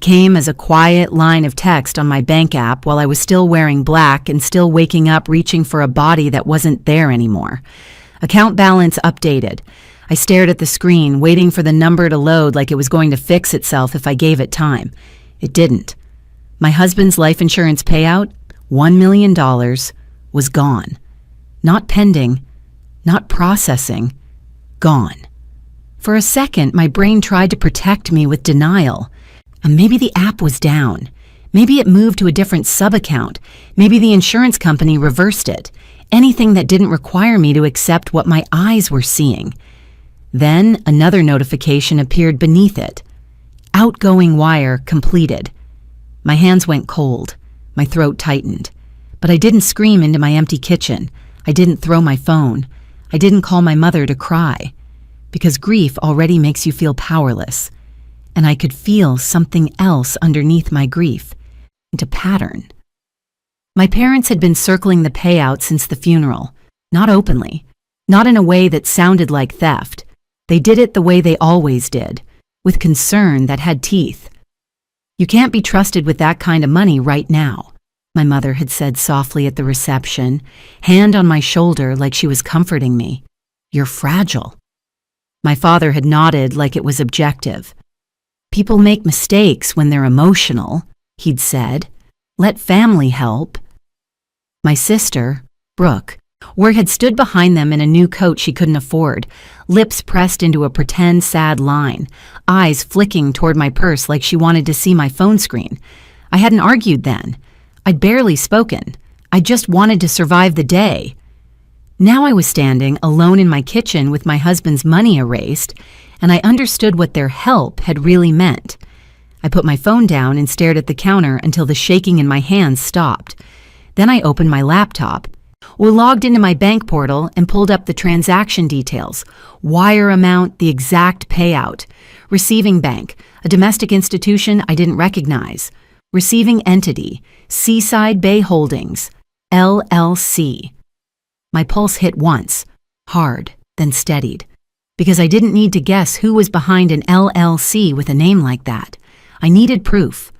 came as a quiet line of text on my bank app while I was still wearing black and still waking up reaching for a body that wasn't there anymore. Account balance updated. I stared at the screen, waiting for the number to load like it was going to fix itself if I gave it time. It didn't. My husband's life insurance payout, $1 million, was gone. Not pending, not processing, gone. For a second, my brain tried to protect me with denial. Maybe the app was down. Maybe it moved to a different sub-account. Maybe the insurance company reversed it. Anything that didn't require me to accept what my eyes were seeing. Then another notification appeared beneath it. Outgoing wire completed. My hands went cold. My throat tightened. But I didn't scream into my empty kitchen. I didn't throw my phone. I didn't call my mother to cry. Because grief already makes you feel powerless. And I could feel something else underneath my grief. Into pattern. My parents had been circling the payout since the funeral. Not openly. Not in a way that sounded like theft. They did it the way they always did. With concern that had teeth. "You can't be trusted with that kind of money right now," my mother had said softly at the reception, hand on my shoulder like she was comforting me. "You're fragile." My father had nodded like it was objective. "People make mistakes when they're emotional," he'd said. "Let family help." My sister, Brooke, had stood behind them in a new coat she couldn't afford, lips pressed into a pretend sad line, eyes flicking toward my purse like she wanted to see my phone screen. I hadn't argued then. I'd barely spoken. I just wanted to survive the day. Now I was standing alone in my kitchen with my husband's money erased, and I understood what their help had really meant. I put my phone down and stared at the counter until the shaking in my hands stopped. Then I opened my laptop, logged into my bank portal and pulled up the transaction details, wire amount, the exact payout, receiving bank, a domestic institution I didn't recognize, receiving entity, Seaside Bay Holdings, LLC. My pulse hit once, hard, then steadied, because I didn't need to guess who was behind an LLC with a name like that. I needed proof.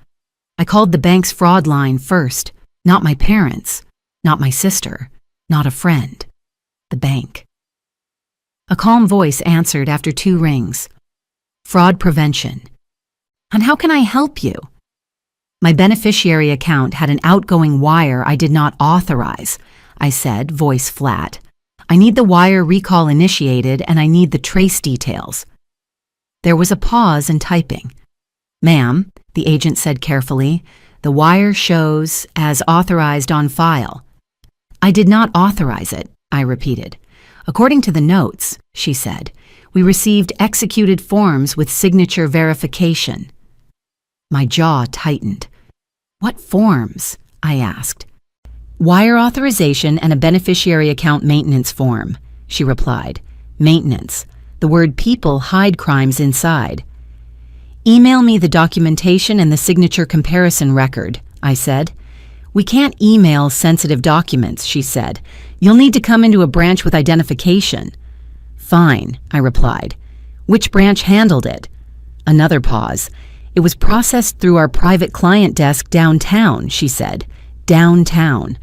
I called the bank's fraud line first, not my parents, not my sister. Not a friend. The bank. A calm voice answered after 2 rings. "Fraud prevention." "And how can I help you?" "My beneficiary account had an outgoing wire I did not authorize," I said, voice flat. "I need the wire recall initiated and I need the trace details." There was a pause in typing. "Ma'am," the agent said carefully, "the wire shows as authorized on file." "I did not authorize it," I repeated. "According to the notes," she said, "we received executed forms with signature verification." My jaw tightened. "What forms?" I asked. "Wire authorization and a beneficiary account maintenance form," she replied. "Maintenance. The word people hide crimes inside." "Email me the documentation and the signature comparison record," I said. "We can't email sensitive documents," she said. "You'll need to come into a branch with identification." "Fine," I replied. "Which branch handled it?" Another pause. "It was processed through our private client desk downtown," she said. Downtown.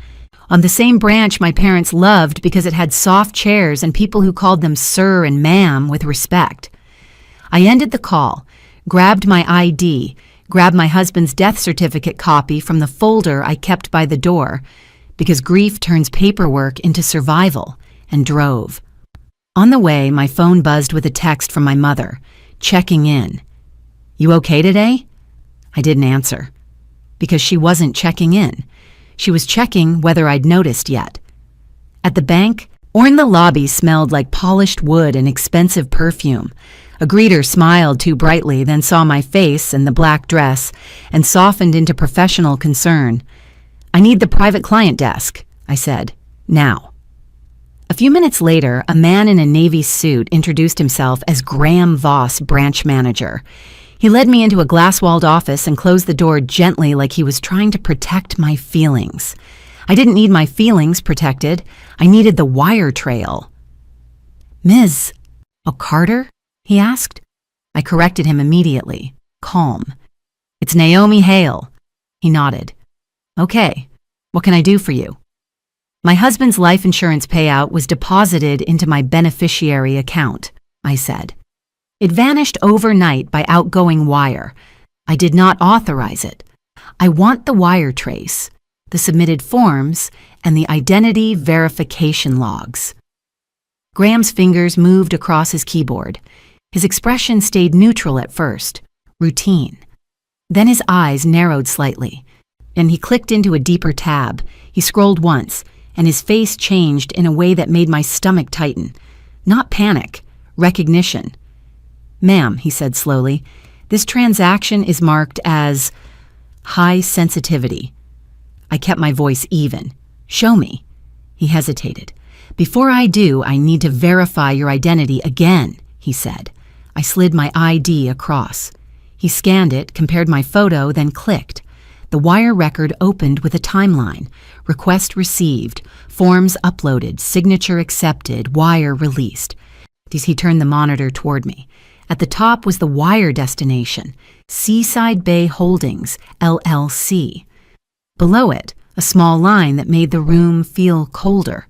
On the same branch my parents loved because it had soft chairs and people who called them sir and ma'am with respect. I ended the call, grabbed my ID, grabbed my husband's death certificate copy from the folder I kept by the door, because grief turns paperwork into survival, and drove. On the way, my phone buzzed with a text from my mother, checking in. "You okay today?" I didn't answer, because she wasn't checking in. She was checking whether I'd noticed yet. At the bank, or in the lobby smelled like polished wood and expensive perfume. A greeter smiled too brightly, then saw my face and the black dress, and softened into professional concern. "I need the private client desk," I said. "Now." A few minutes later, a man in a navy suit introduced himself as Graham Voss, branch manager. He led me into a glass-walled office and closed the door gently like he was trying to protect my feelings. I didn't need my feelings protected. I needed the wire trail. "Ms. Carter?" he asked. I corrected him immediately, calm. It's Naomi Hale. He nodded. Okay, what can I do for you? My husband's life insurance payout was deposited into my beneficiary account, I said. It vanished overnight by outgoing wire. I did not authorize it. I want the wire trace, the submitted forms, and the identity verification logs. Graham's fingers moved across his keyboard. His expression stayed neutral at first, routine. Then his eyes narrowed slightly, and he clicked into a deeper tab. He scrolled once, and his face changed in a way that made my stomach tighten. Not panic, recognition. Ma'am, he said slowly, this transaction is marked as high sensitivity. I kept my voice even. Show me. He hesitated. Before I do, I need to verify your identity again, he said. I slid my ID across. He scanned it, compared my photo, then clicked. The wire record opened with a timeline. Request received, forms uploaded, signature accepted, wire released. He turned the monitor toward me. At the top was the wire destination, Seaside Bay Holdings, LLC. Below it, a small line that made the room feel colder.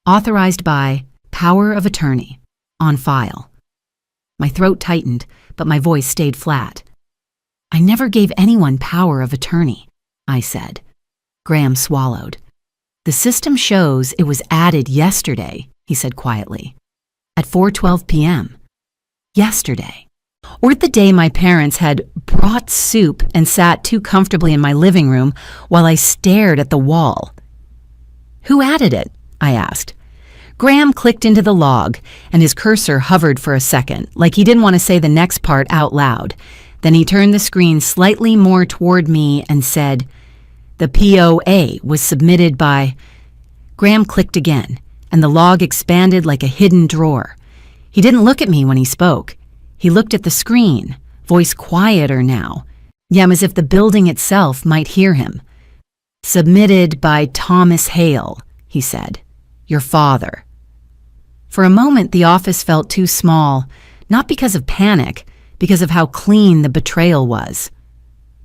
Authorized by Power of Attorney, on file. My throat tightened, but my voice stayed flat. I never gave anyone power of attorney, I said. Graham swallowed. The system shows it was added yesterday, he said quietly. At 4:12 p.m. Yesterday. Or the day my parents had brought soup and sat too comfortably in my living room while I stared at the wall. Who added it? I asked. Graham clicked into the log, and his cursor hovered for a second, like he didn't want to say the next part out loud. Then he turned the screen slightly more toward me and said, the POA was submitted by... Graham clicked again, and the log expanded like a hidden drawer. He didn't look at me when he spoke. He looked at the screen, voice quieter now, as if the building itself might hear him. Submitted by Thomas Hale, he said. Your father. For a moment, the office felt too small, not because of panic, because of how clean the betrayal was.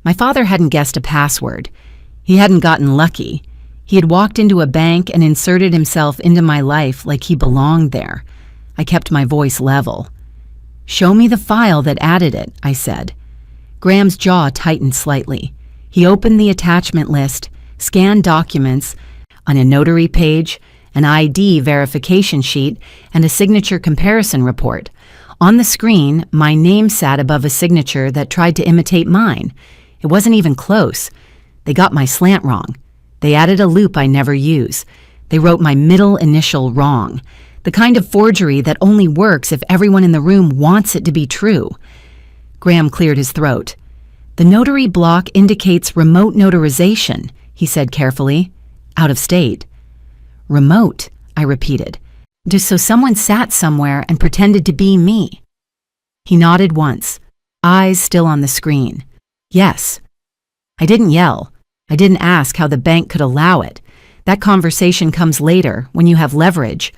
My father hadn't guessed a password. He hadn't gotten lucky. He had walked into a bank and inserted himself into my life like he belonged there. I kept my voice level. Show me the file that added it, I said. Graham's jaw tightened slightly. He opened the attachment list, scanned documents, on a notary page, an ID verification sheet, and a signature comparison report. On the screen, my name sat above a signature that tried to imitate mine. It wasn't even close. They got my slant wrong. They added a loop I never use. They wrote my middle initial wrong. The kind of forgery that only works if everyone in the room wants it to be true. Graham cleared his throat. The notary block indicates remote notarization, he said carefully. Out of state. Remote, I repeated. Just so someone sat somewhere and pretended to be me. He nodded once, eyes still on the screen. Yes. I didn't yell. I didn't ask how the bank could allow it. That conversation comes later, when you have leverage.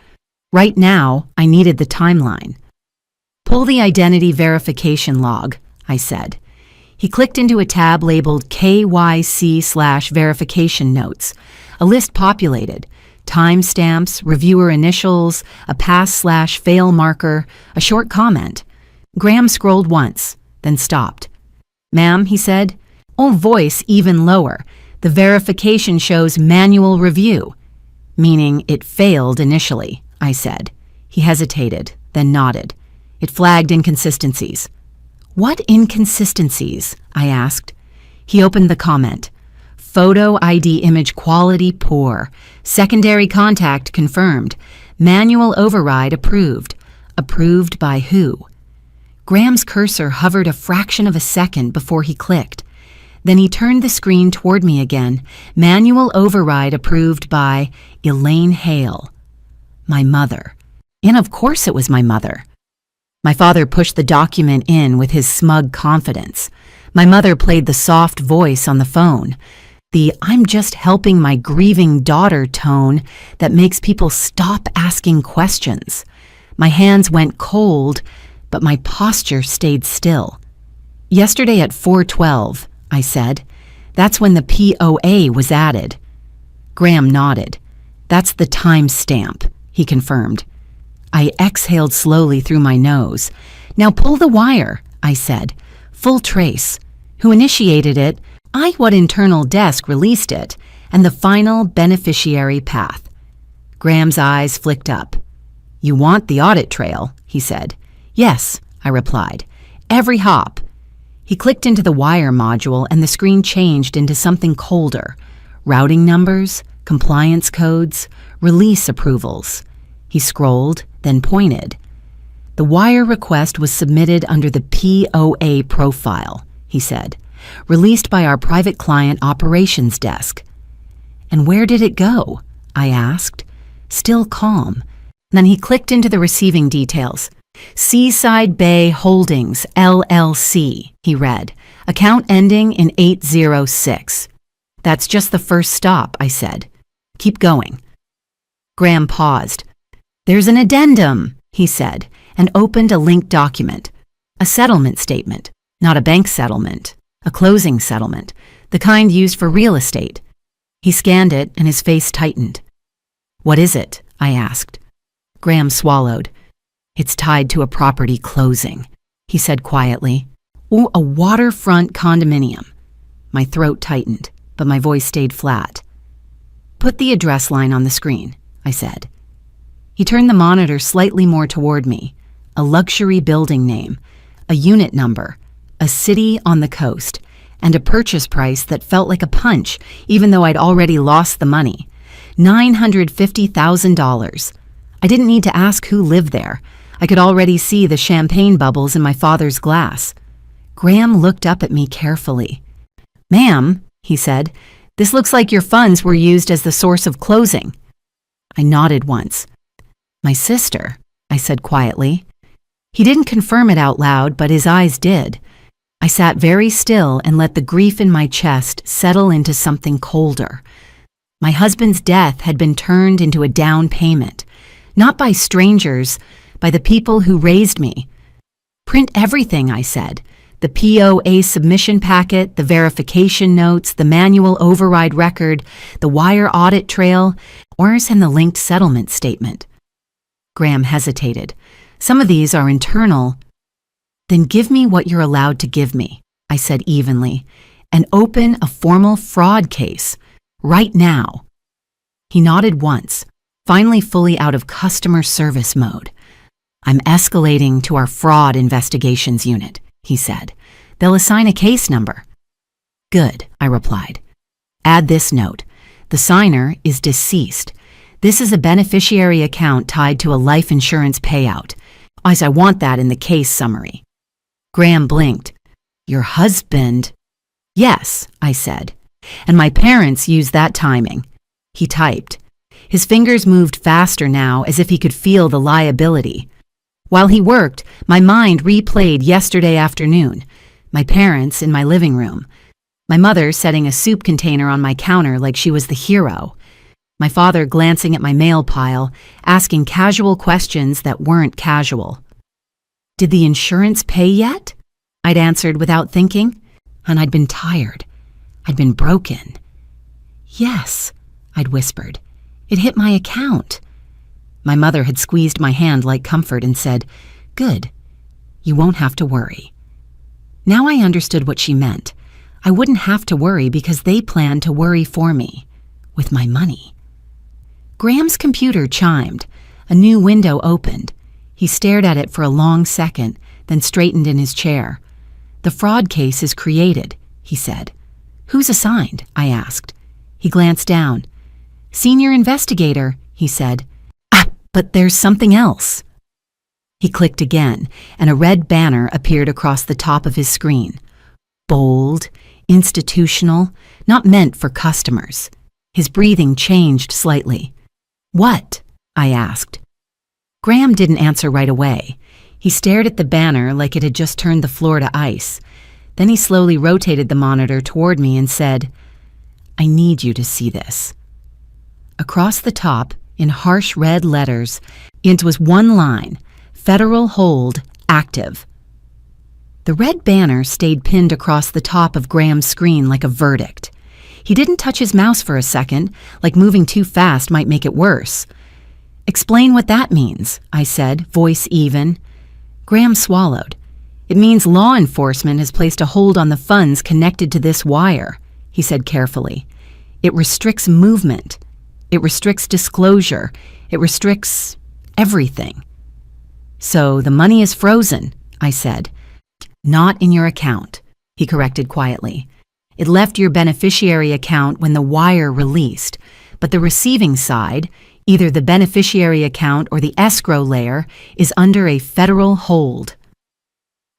Right now, I needed the timeline. Pull the identity verification log, I said. He clicked into a tab labeled KYC/verification notes. A list populated. Timestamps, reviewer initials, a pass/fail marker, a short comment. Graham scrolled once, then stopped. Ma'am, he said. Voice even lower. The verification shows manual review. Meaning it failed initially, I said. He hesitated, then nodded. It flagged inconsistencies. What inconsistencies? I asked. He opened the comment. Photo ID image quality poor. Secondary contact confirmed. Manual override approved. Approved by who? Graham's cursor hovered a fraction of a second before he clicked. Then he turned the screen toward me again. Manual override approved by Elaine Hale. My mother. And of course it was my mother. My father pushed the document in with his smug confidence. My mother played the soft voice on the phone. The I'm just helping my grieving daughter tone that makes people stop asking questions. My hands went cold, but my posture stayed still. Yesterday at 4:12, I said. That's when the POA was added. Graham nodded. That's the timestamp, he confirmed. I exhaled slowly through my nose. Now pull the wire, I said. Full trace. Who initiated it, what internal desk released it, and the final beneficiary path. Graham's eyes flicked up. You want the audit trail, he said. Yes, I replied. Every hop. He clicked into the wire module and the screen changed into something colder. Routing numbers, compliance codes, release approvals. He scrolled, then pointed. The wire request was submitted under the POA profile, he said, released by our private client operations desk. And where did it go? I asked, still calm. Then he clicked into the receiving details. Seaside Bay Holdings, LLC, he read. Account ending in 806. That's just the first stop, I said. Keep going. Graham paused. There's an addendum, he said, and opened a linked document. A settlement statement, not a bank settlement. A closing settlement, the kind used for real estate. He scanned it and his face tightened. What is it? I asked. Graham swallowed. It's tied to a property closing, he said quietly. Or a waterfront condominium. My throat tightened, but my voice stayed flat. Put the address line on the screen, I said. He turned the monitor slightly more toward me. A luxury building name, a unit number, a city on the coast, and a purchase price that felt like a punch, even though I'd already lost the money. $950,000. I didn't need to ask who lived there. I could already see the champagne bubbles in my father's glass. Graham looked up at me carefully. Ma'am, he said, this looks like your funds were used as the source of closing. I nodded once. My sister, I said quietly. He didn't confirm it out loud, but his eyes did. I sat very still and let the grief in my chest settle into something colder. My husband's death had been turned into a down payment, not by strangers, by the people who raised me. Print everything, I said. The POA submission packet, the verification notes, the manual override record, the wire audit trail, and the linked settlement statement. Graham hesitated. Some of these are internal. Then give me what you're allowed to give me, I said evenly, and open a formal fraud case, right now. He nodded once, finally fully out of customer service mode. I'm escalating to our fraud investigations unit, he said. They'll assign a case number. Good, I replied. Add this note. The signer is deceased. This is a beneficiary account tied to a life insurance payout, as I want that in the case summary. Graham blinked. Your husband? Yes, I said. And my parents used that timing. He typed. His fingers moved faster now as if he could feel the liability. While he worked, my mind replayed yesterday afternoon. My parents in my living room. My mother setting a soup container on my counter like she was the hero. My father glancing at my mail pile, asking casual questions that weren't casual. Did the insurance pay yet? I'd answered without thinking, and I'd been tired. I'd been broken. Yes, I'd whispered. It hit my account. My mother had squeezed my hand like comfort and said, Good. You won't have to worry. Now I understood what she meant. I wouldn't have to worry because they planned to worry for me. With my money. Graham's computer chimed. A new window opened. He stared at it for a long second, then straightened in his chair. The fraud case is created, he said. Who's assigned? I asked. He glanced down. Senior investigator, he said. But there's something else. He clicked again, and a red banner appeared across the top of his screen. Bold, institutional, not meant for customers. His breathing changed slightly. What? I asked. Graham didn't answer right away. He stared at the banner like it had just turned the floor to ice. Then he slowly rotated the monitor toward me and said, I need you to see this. Across the top, in harsh red letters, it was one line, Federal Hold Active. The red banner stayed pinned across the top of Graham's screen like a verdict. He didn't touch his mouse for a second, like moving too fast might make it worse. "Explain what that means," I said, voice even. Graham swallowed. "It means law enforcement has placed a hold on the funds connected to this wire," he said carefully. "It restricts movement. It restricts disclosure. It restricts everything." "So the money is frozen," I said. "Not in your account," he corrected quietly. "It left your beneficiary account when the wire released, but the receiving side, either the beneficiary account or the escrow layer, is under a federal hold."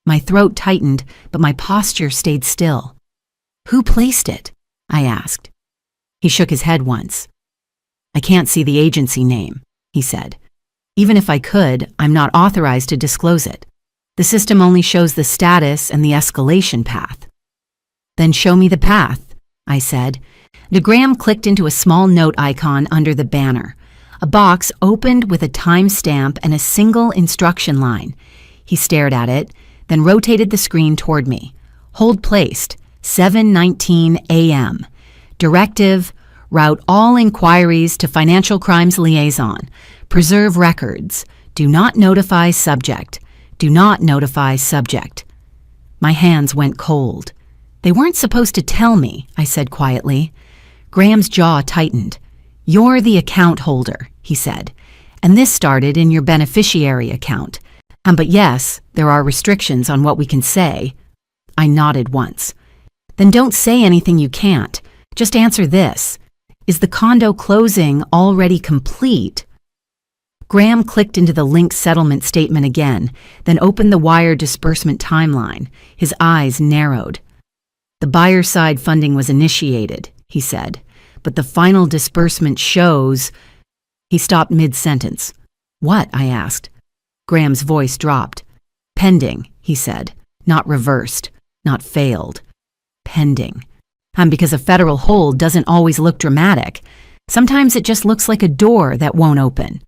My throat tightened, but my posture stayed still. "Who placed it?" I asked. He shook his head once. "I can't see the agency name," he said. "Even if I could, I'm not authorized to disclose it. The system only shows the status and the escalation path." "Then show me the path," I said. Graham clicked into a small note icon under the banner. A box opened with a timestamp and a single instruction line. He stared at it, then rotated the screen toward me. "Hold placed, 7:19 a.m. Directive, route all inquiries to Financial Crimes Liaison. Preserve records. Do not notify subject. Do not notify subject." My hands went cold. "They weren't supposed to tell me," I said quietly. Graham's jaw tightened. "You're the account holder," he said, "and this started in your beneficiary account. But yes, there are restrictions on what we can say." I nodded once. "Then don't say anything you can't. Just answer this. Is the condo closing already complete?" Graham clicked into the link settlement statement again, then opened the wire disbursement timeline. His eyes narrowed. "The buyer side funding was initiated," he said, "but the final disbursement shows—" He stopped mid-sentence. "What?" I asked. Graham's voice dropped. "Pending," he said. "Not reversed. Not failed. Pending. Because a federal hold doesn't always look dramatic. Sometimes it just looks like a door that won't open."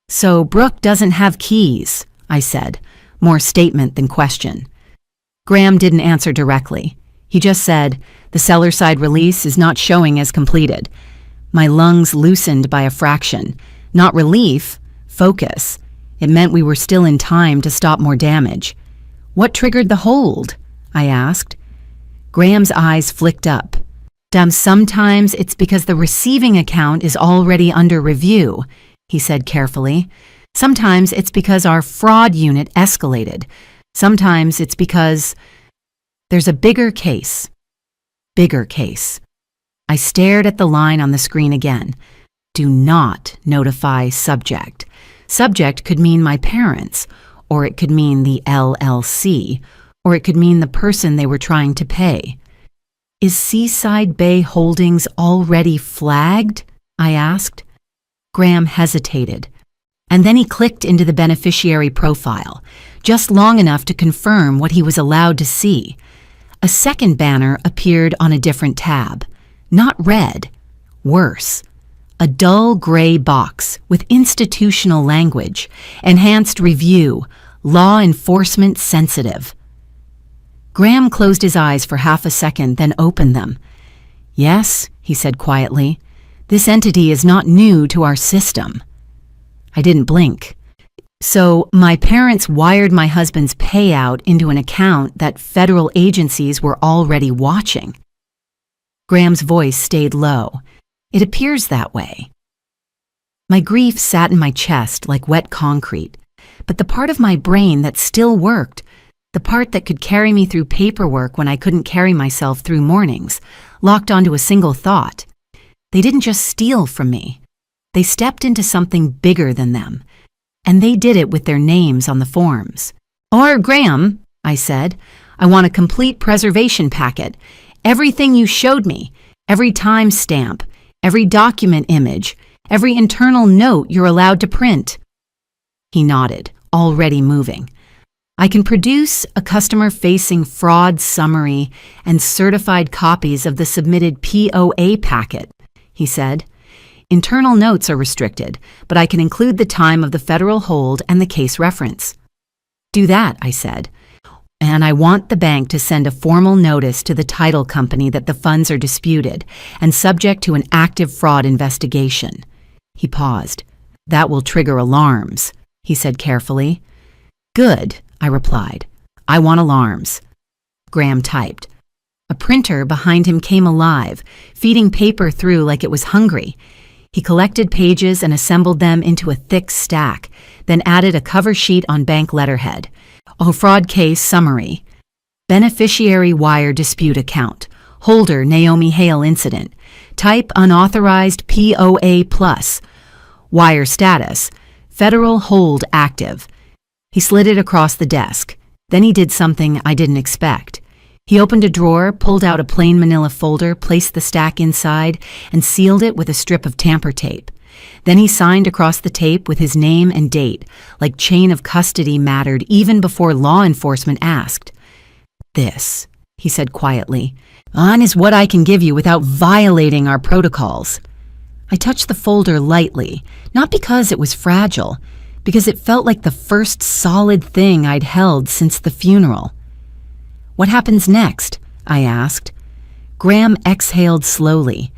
"So Brooke doesn't have keys," I said, more statement than question. Graham didn't answer directly. He just said, "The seller side release is not showing as completed." My lungs loosened by a fraction. Not relief, focus. It meant we were still in time to stop more damage. "What triggered the hold?" I asked. Graham's eyes flicked up. "Sometimes it's because the receiving account is already under review," he said carefully. "Sometimes it's because our fraud unit escalated. Sometimes it's because there's a bigger case." Bigger case. I stared at the line on the screen again. Do not notify subject. Subject could mean my parents, or it could mean the LLC, or it could mean the person they were trying to pay. "Is Seaside Bay Holdings already flagged?" I asked. Graham hesitated, and then he clicked into the beneficiary profile, just long enough to confirm what he was allowed to see. A second banner appeared on a different tab. Not red. Worse. A dull gray box with institutional language, enhanced review, law enforcement sensitive. Graham closed his eyes for half a second, then opened them. "Yes," he said quietly, "this entity is not new to our system." I didn't blink. "So my parents wired my husband's payout into an account that federal agencies were already watching." Graham's voice stayed low. "It appears that way." My grief sat in my chest like wet concrete, but the part of my brain that still worked, the part that could carry me through paperwork when I couldn't carry myself through mornings, locked onto a single thought. They didn't just steal from me. They stepped into something bigger than them, and they did it with their names on the forms. "Or Graham," I said, "I want a complete preservation packet. Everything you showed me, every time stamp, every document image, every internal note you're allowed to print." He nodded, already moving. "I can produce a customer-facing fraud summary and certified copies of the submitted POA packet," he said. "Internal notes are restricted, but I can include the time of the federal hold and the case reference." "Do that," I said. And I want the bank to send a formal notice to the title company that the funds are disputed and subject to an active fraud investigation. He paused. That will trigger alarms, he said carefully. Good, I replied. I want alarms. Graham typed. A printer behind him came alive, feeding paper through like it was hungry. He collected pages and assembled them into a thick stack, then added a cover sheet on bank letterhead. A fraud case summary. Beneficiary wire dispute account. Holder Naomi Hale incident. Type unauthorized POA+. Wire status. Federal hold active. He slid it across the desk. Then he did something I didn't expect. He opened a drawer, pulled out a plain manila folder, placed the stack inside, and sealed it with a strip of tamper tape. Then he signed across the tape with his name and date, like chain of custody mattered even before law enforcement asked. This, he said quietly, is what I can give you without violating our protocols. I touched the folder lightly, not because it was fragile, because it felt like the first solid thing I'd held since the funeral. What happens next? I asked. Graham exhaled slowly.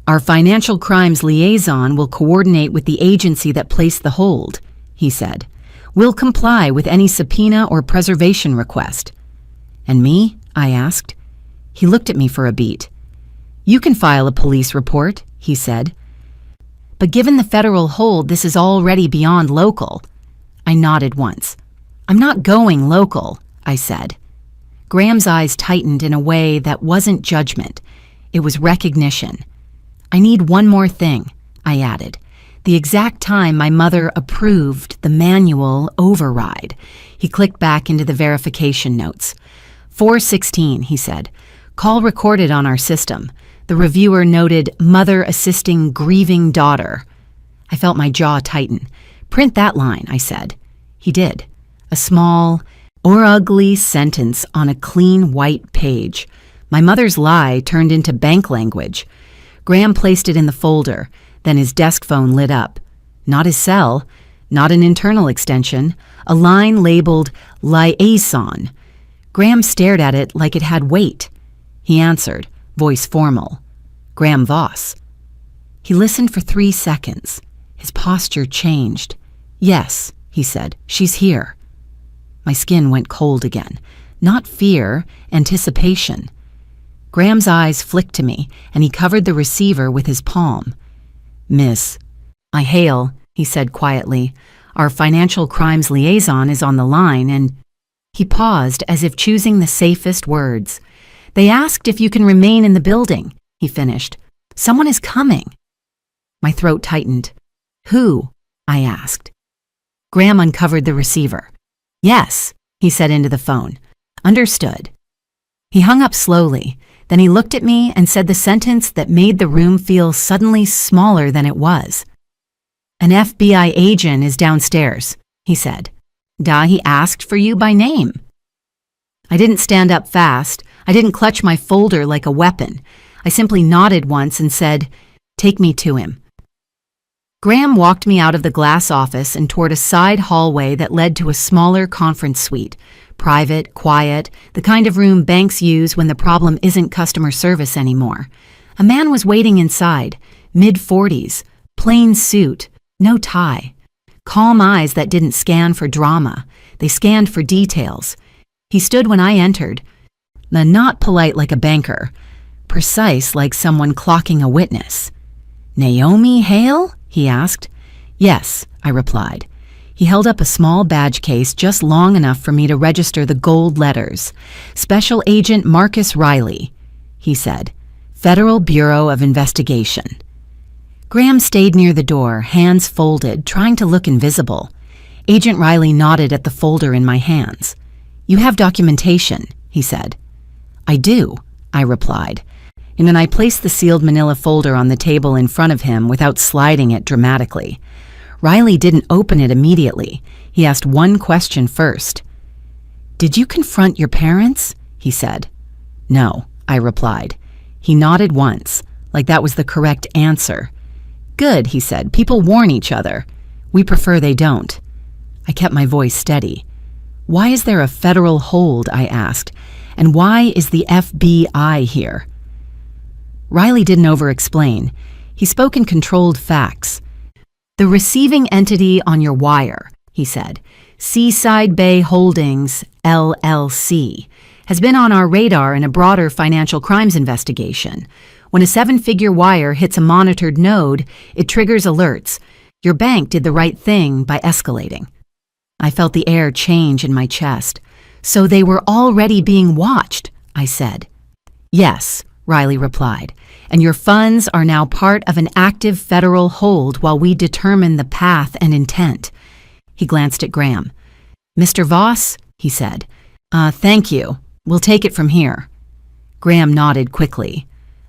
Our financial crimes liaison will coordinate with the agency that placed the hold, he said. We'll comply with any subpoena or preservation request. And me? I asked. He looked at me for a beat. You can file a police report, he said. But given the federal hold, this is already beyond local. I nodded once. I'm not going local, I said. Graham's eyes tightened in a way that wasn't judgment. It was recognition. I need one more thing, I added. The exact time my mother approved the manual override. He clicked back into the verification notes. 4:16, he said. Call recorded on our system. The reviewer noted, mother assisting grieving daughter. I felt my jaw tighten. Print that line, I said. He did. A small or ugly sentence on a clean white page. My mother's lie turned into bank language. Graham placed it in the folder. Then his desk phone lit up. Not his cell, not an internal extension, a line labeled liaison. Graham stared at it like it had weight. He answered, voice formal. Graham Voss. He listened for 3 seconds. His posture changed. Yes, he said, she's here. My skin went cold again. Not fear, anticipation. Graham's eyes flicked to me, and he covered the receiver with his palm. Miss, I Hale, he said quietly. Our financial crimes liaison is on the line, and he paused as if choosing the safest words. They asked if you can remain in the building, he finished. Someone is coming. My throat tightened. Who? I asked. Graham uncovered the receiver. Yes, he said into the phone. Understood. He hung up slowly. Then he looked at me and said the sentence that made the room feel suddenly smaller than it was. An FBI agent is downstairs, he said. He asked for you by name. I didn't stand up fast. I didn't clutch my folder like a weapon. I simply nodded once and said, take me to him. Graham walked me out of the glass office and toward a side hallway that led to a smaller conference suite. Private, quiet, the kind of room banks use when the problem isn't customer service anymore. A man was waiting inside, mid-40s, plain suit, no tie. Calm eyes that didn't scan for drama. They scanned for details. He stood when I entered, not polite like a banker, precise like someone clocking a witness. Naomi Hale? He asked. Yes, I replied. He held up a small badge case just long enough for me to register the gold letters. Special Agent Marcus Riley, he said. Federal Bureau of Investigation. Graham stayed near the door, hands folded, trying to look invisible. Agent Riley nodded at the folder in my hands. You have documentation, he said. I do, I replied. And then I placed the sealed manila folder on the table in front of him without sliding it dramatically. Riley didn't open it immediately. He asked one question first. Did you confront your parents? He said. No, I replied. He nodded once, like that was the correct answer. Good, he said. People warn each other. We prefer they don't. I kept my voice steady. Why is there a federal hold, I asked, and why is the FBI here? Riley didn't over-explain. He spoke in controlled facts. The receiving entity on your wire, he said, Seaside Bay Holdings, LLC, has been on our radar in a broader financial crimes investigation. When a 7-figure wire hits a monitored node, it triggers alerts. Your bank did the right thing by escalating. I felt the air change in my chest. So they were already being watched, I said. Yes, Riley replied, and your funds are now part of an active federal hold while we determine the path and intent. He glanced at Graham. Mr. Voss, he said, thank you. We'll take it from here. Graham nodded quickly.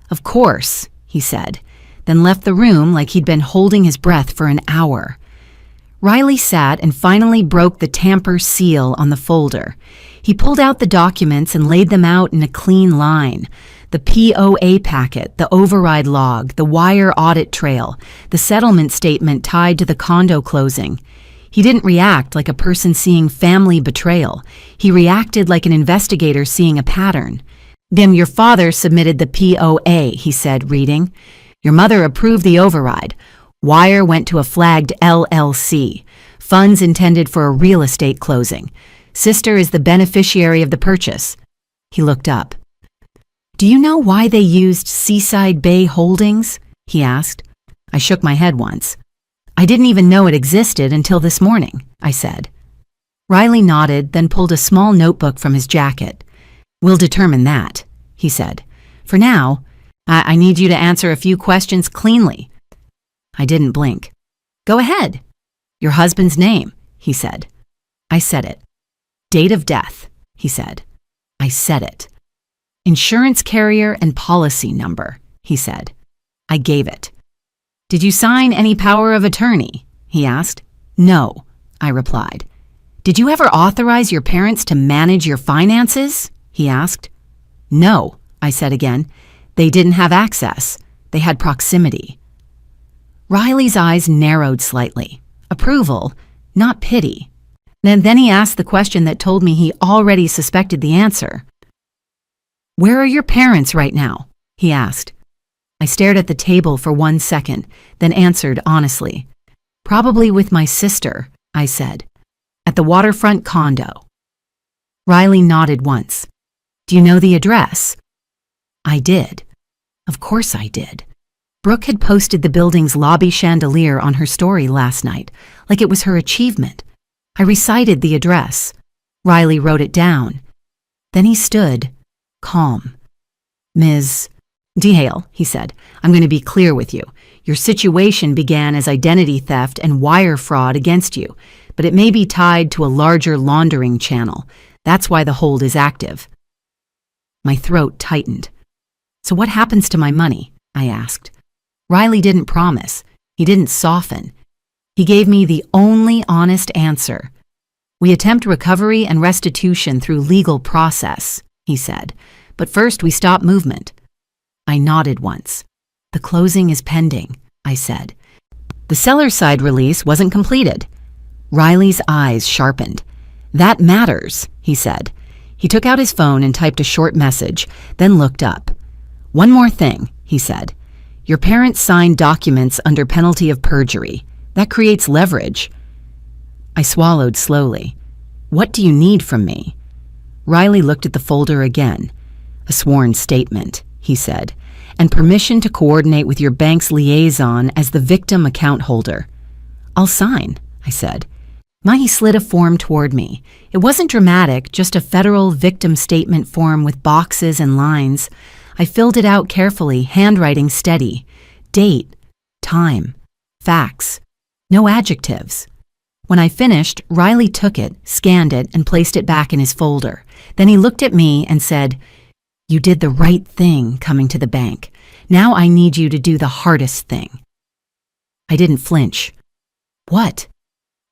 Of course, he said, then left the room like he'd been holding his breath for an hour. Riley sat and finally broke the tamper seal on the folder. He pulled out the documents and laid them out in a clean line. The POA packet, the override log, the wire audit trail, the settlement statement tied to the condo closing. He didn't react like a person seeing family betrayal. He reacted like an investigator seeing a pattern. Then your father submitted the POA, he said, reading. Your mother approved the override. Wire went to a flagged LLC. Funds intended for a real estate closing. Sister is the beneficiary of the purchase. He looked up. Do you know why they used Seaside Bay Holdings? He asked. I shook my head once. I didn't even know it existed until this morning, I said. Riley nodded, then pulled a small notebook from his jacket. We'll determine that, he said. For now, I need you to answer a few questions cleanly. I didn't blink. Go ahead. Your husband's name, he said. I said it. Date of death, he said. I said it. Insurance carrier and policy number, he said. I gave it. Did you sign any power of attorney? He asked. No, I replied. Did you ever authorize your parents to manage your finances? He asked. No, I said again. They didn't have access. They had proximity. Riley's eyes narrowed slightly. Approval, not pity. And then he asked the question that told me he already suspected the answer. Where are your parents right now? He asked. I stared at the table for 1 second, then answered honestly. Probably with my sister, I said. At the waterfront condo. Riley nodded once. Do you know the address? I did. Of course I did. Brooke had posted the building's lobby chandelier on her story last night, like it was her achievement. I recited the address. Riley wrote it down. Then he stood, calm. Ms. Dehale, he said, I'm going to be clear with you. Your situation began as identity theft and wire fraud against you, but it may be tied to a larger laundering channel. That's why the hold is active. My throat tightened. So what happens to my money? I asked. Riley didn't promise. He didn't soften. He gave me the only honest answer. We attempt recovery and restitution through legal process, he said. But first we stop movement. I nodded once. The closing is pending, I said. The seller's side release wasn't completed. Riley's eyes sharpened. That matters, he said. He took out his phone and typed a short message, then looked up. One more thing, he said. Your parents signed documents under penalty of perjury. That creates leverage. I swallowed slowly. What do you need from me? Riley looked at the folder again. A sworn statement, he said, and permission to coordinate with your bank's liaison as the victim account holder. I'll sign, I said. He slid a form toward me. It wasn't dramatic, just a federal victim statement form with boxes and lines. I filled it out carefully, handwriting steady. Date, time, facts, no adjectives. When I finished, Riley took it, scanned it, and placed it back in his folder. Then he looked at me and said, You did the right thing coming to the bank. Now I need you to do the hardest thing. I didn't flinch. What?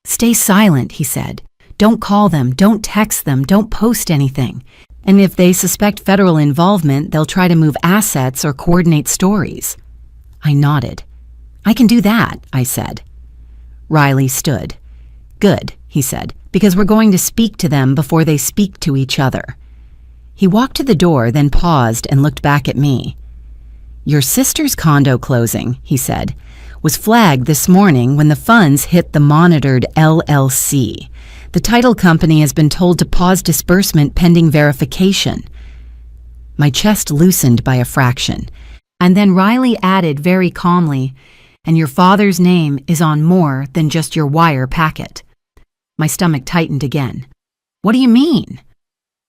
Stay silent, he said. Don't call them, don't text them, don't post anything. And if they suspect federal involvement, they'll try to move assets or coordinate stories. I nodded. I can do that, I said. Riley stood. Good, he said, because we're going to speak to them before they speak to each other." He walked to the door, then paused and looked back at me. "Your sister's condo closing," he said, "was flagged this morning when the funds hit the monitored LLC. The title company has been told to pause disbursement pending verification." My chest loosened by a fraction, and then Riley added very calmly, "And your father's name is on more than just your wire packet." My stomach tightened again. "What do you mean?"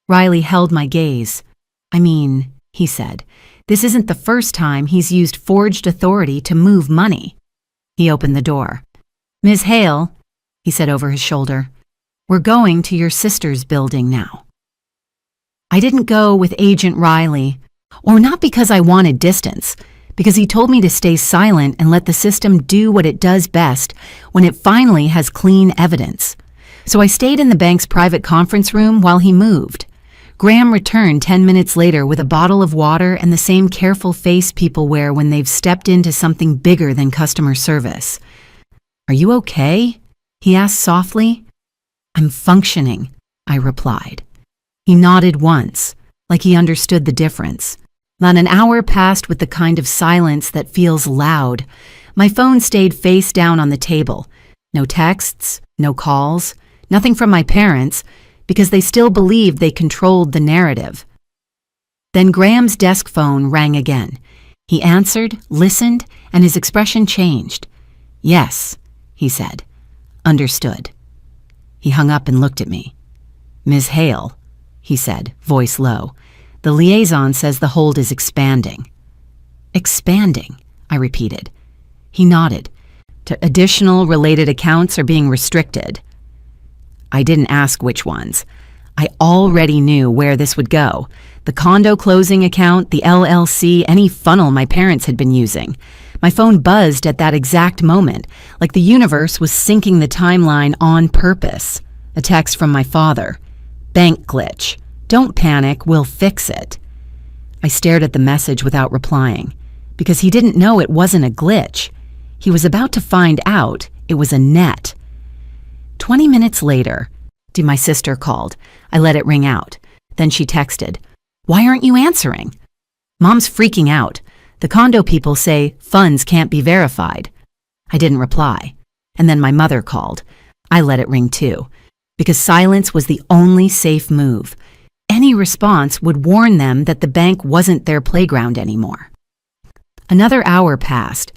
Riley held my gaze. "I mean," he said, "this isn't the first time he's used forged authority to move money." He opened the door. "Ms. Hale," he said over his shoulder, "we're going to your sister's building now." I didn't go with Agent Riley, or not because I wanted distance, because he told me to stay silent and let the system do what it does best when it finally has clean evidence. So I stayed in the bank's private conference room while he moved. Graham returned 10 minutes later with a bottle of water and the same careful face people wear when they've stepped into something bigger than customer service. "Are you okay?" he asked softly. "I'm functioning," I replied. He nodded once, like he understood the difference. Not an hour passed with the kind of silence that feels loud. My phone stayed face down on the table. No texts, no calls, nothing from my parents, because they still believed they controlled the narrative. Then Graham's desk phone rang again. He answered, listened, and his expression changed. "Yes," he said. "Understood." He hung up and looked at me. "Ms. Hale," he said, voice low, "the liaison says the hold is expanding." "Expanding," I repeated. He nodded. "Additional related accounts are being restricted." I didn't ask which ones. I already knew where this would go. The condo closing account, the LLC, any funnel my parents had been using. My phone buzzed at that exact moment, like the universe was syncing the timeline on purpose. A text from my father. "Bank glitch. Don't panic, we'll fix it." I stared at the message without replying, because he didn't know it wasn't a glitch. He was about to find out it was a net. 20 minutes later, my sister called. I let it ring out. Then she texted, "Why aren't you answering?" "Mom's freaking out. The condo people say funds can't be verified." I didn't reply. And then my mother called. I let it ring too, because silence was the only safe move. Any response would warn them that the bank wasn't their playground anymore. Another hour passed.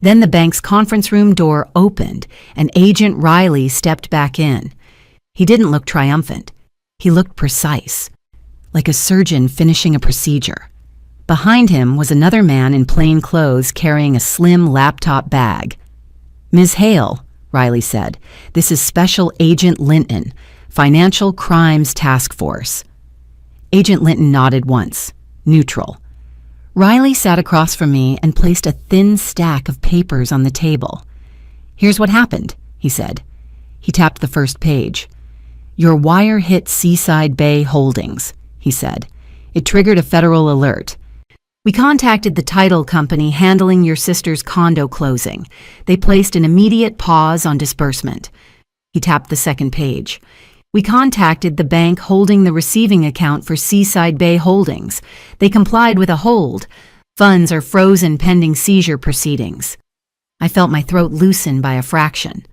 Then the bank's conference room door opened and Agent Riley stepped back in. He didn't look triumphant. He looked precise, like a surgeon finishing a procedure. Behind him was another man in plain clothes carrying a slim laptop bag. "Ms. Hale," Riley said, "this is Special Agent Linton, Financial Crimes Task Force." Agent Linton nodded once, neutral. Riley sat across from me and placed a thin stack of papers on the table. "Here's what happened," he said. He tapped the first page. "Your wire hit Seaside Bay Holdings," he said. "It triggered a federal alert. We contacted the title company handling your sister's condo closing. They placed an immediate pause on disbursement." He tapped the second page. "We contacted the bank holding the receiving account for Seaside Bay Holdings. They complied with a hold. Funds are frozen pending seizure proceedings." I felt my throat loosen by a fraction.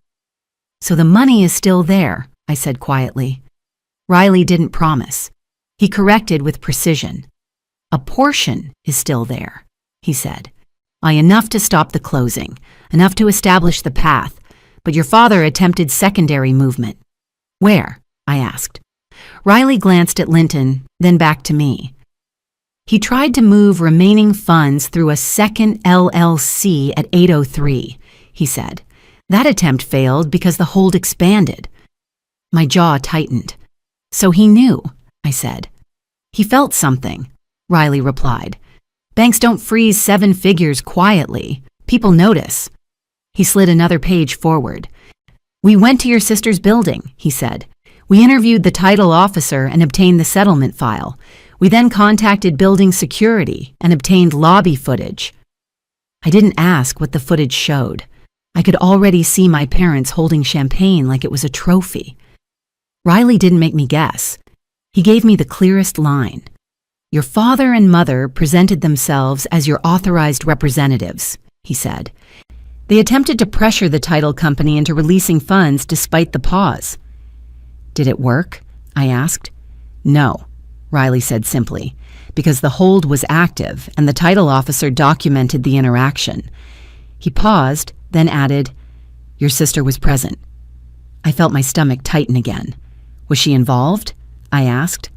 "So the money is still there," I said quietly. Riley didn't promise. He corrected with precision. "A portion is still there," he said. Enough to stop the closing, enough to establish the path, but your father attempted secondary movement." "Where?" I asked. Riley glanced at Linton, then back to me. "He tried to move remaining funds through a second LLC at 8:03, he said. "That attempt failed because the hold expanded." My jaw tightened. "So he knew," I said. "He felt something," Riley replied. "Banks don't freeze 7 figures quietly. People notice." He slid another page forward. "We went to your sister's building," he said. "We interviewed the title officer and obtained the settlement file. We then contacted building security and obtained lobby footage." I didn't ask what the footage showed. I could already see my parents holding champagne like it was a trophy. Riley didn't make me guess. He gave me the clearest line. Your father and mother presented themselves as your authorized representatives, he said. They attempted to pressure the title company into releasing funds despite the pause. Did it work? I asked. No, Riley said simply, because the hold was active and the title officer documented the interaction. He paused, then added, Your sister was present. I felt my stomach tighten again. Was she involved? I asked.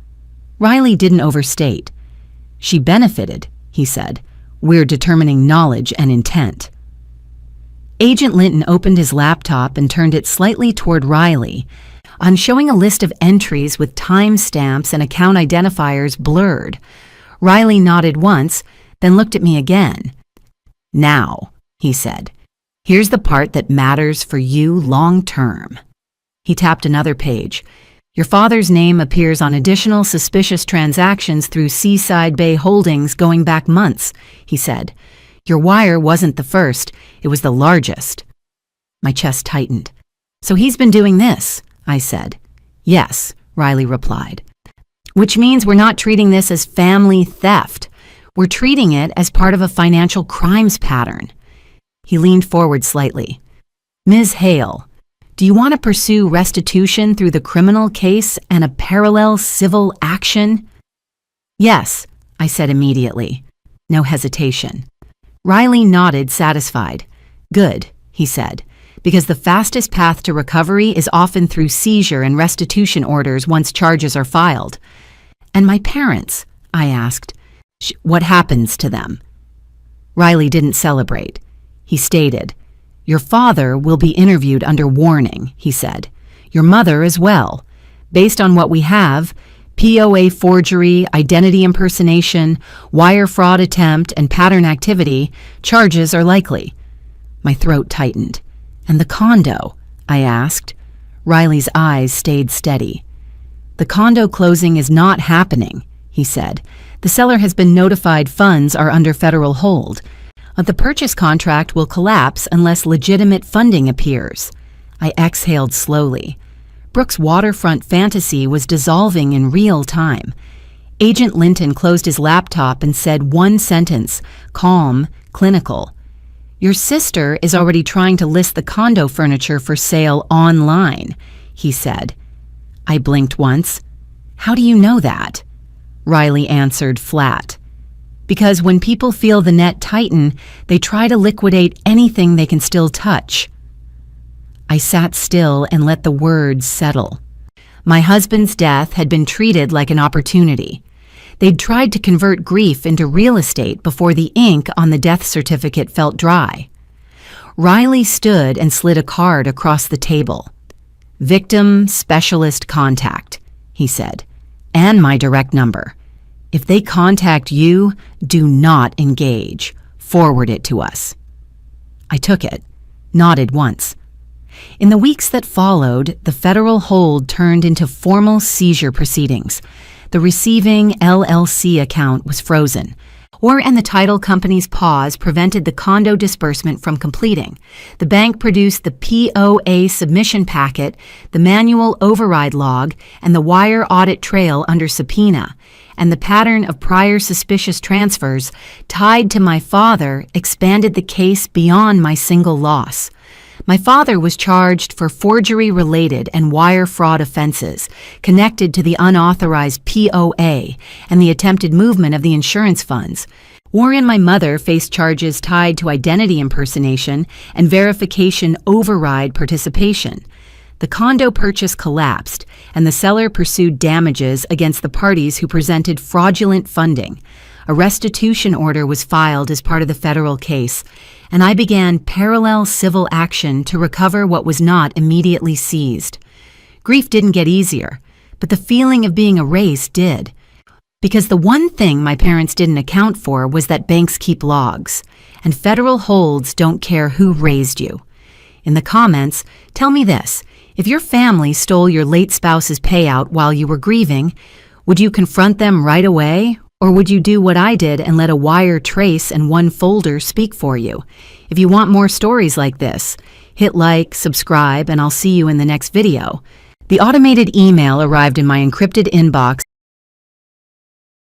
Riley didn't overstate. She benefited, he said. We're determining knowledge and intent. Agent Linton opened his laptop and turned it slightly toward Riley. On showing a list of entries with timestamps and account identifiers blurred, Riley nodded once, then looked at me again. Now, he said, here's the part that matters for you long term. He tapped another page. Your father's name appears on additional suspicious transactions through Seaside Bay Holdings going back months, he said. Your wire wasn't the first, it was the largest. My chest tightened. So he's been doing this, I said. Yes, Riley replied. Which means we're not treating this as family theft. We're treating it as part of a financial crimes pattern. He leaned forward slightly. Ms. Hale, do you want to pursue restitution through the criminal case and a parallel civil action? Yes, I said immediately. No hesitation. Riley nodded, satisfied. Good, he said, because the fastest path to recovery is often through seizure and restitution orders once charges are filed. And my parents, I asked, what happens to them? Riley didn't celebrate. He stated, Your father will be interviewed under warning, he said. Your mother as well. Based on what we have, POA forgery, identity impersonation, wire fraud attempt, and pattern activity, charges are likely. My throat tightened. And the condo? I asked. Riley's eyes stayed steady. The condo closing is not happening, he said. The seller has been notified funds are under federal hold. The purchase contract will collapse unless legitimate funding appears. I exhaled slowly. Brooke's waterfront fantasy was dissolving in real time. Agent Linton closed his laptop and said one sentence, calm, clinical. Your sister is already trying to list the condo furniture for sale online, he said. I blinked once. How do you know that? Riley answered flat. Because when people feel the net tighten, they try to liquidate anything they can still touch. I sat still and let the words settle. My husband's death had been treated like an opportunity. They'd tried to convert grief into real estate before the ink on the death certificate felt dry. Riley stood and slid a card across the table. Victim specialist contact, he said, and my direct number. If they contact you, do not engage. Forward it to us. I took it, nodded once. In the weeks that followed, the federal hold turned into formal seizure proceedings. The receiving LLC account was frozen, and the title company's pause prevented the condo disbursement from completing. The bank produced the POA submission packet, the manual override log, and the wire audit trail under subpoena, and the pattern of prior suspicious transfers tied to my father expanded the case beyond my single loss. My father was charged for forgery-related and wire fraud offenses connected to the unauthorized POA and the attempted movement of the insurance funds. Wherein my mother faced charges tied to identity impersonation and verification override participation. The condo purchase collapsed, and the seller pursued damages against the parties who presented fraudulent funding. A restitution order was filed as part of the federal case, and I began parallel civil action to recover what was not immediately seized. Grief didn't get easier, but the feeling of being erased did. Because the one thing my parents didn't account for was that banks keep logs, and federal holds don't care who raised you. In the comments, tell me this. If your family stole your late spouse's payout while you were grieving, would you confront them right away? Or would you do what I did and let a wire trace and one folder speak for you? If you want more stories like this, hit like, subscribe, and I'll see you in the next video. The automated email arrived in my encrypted inbox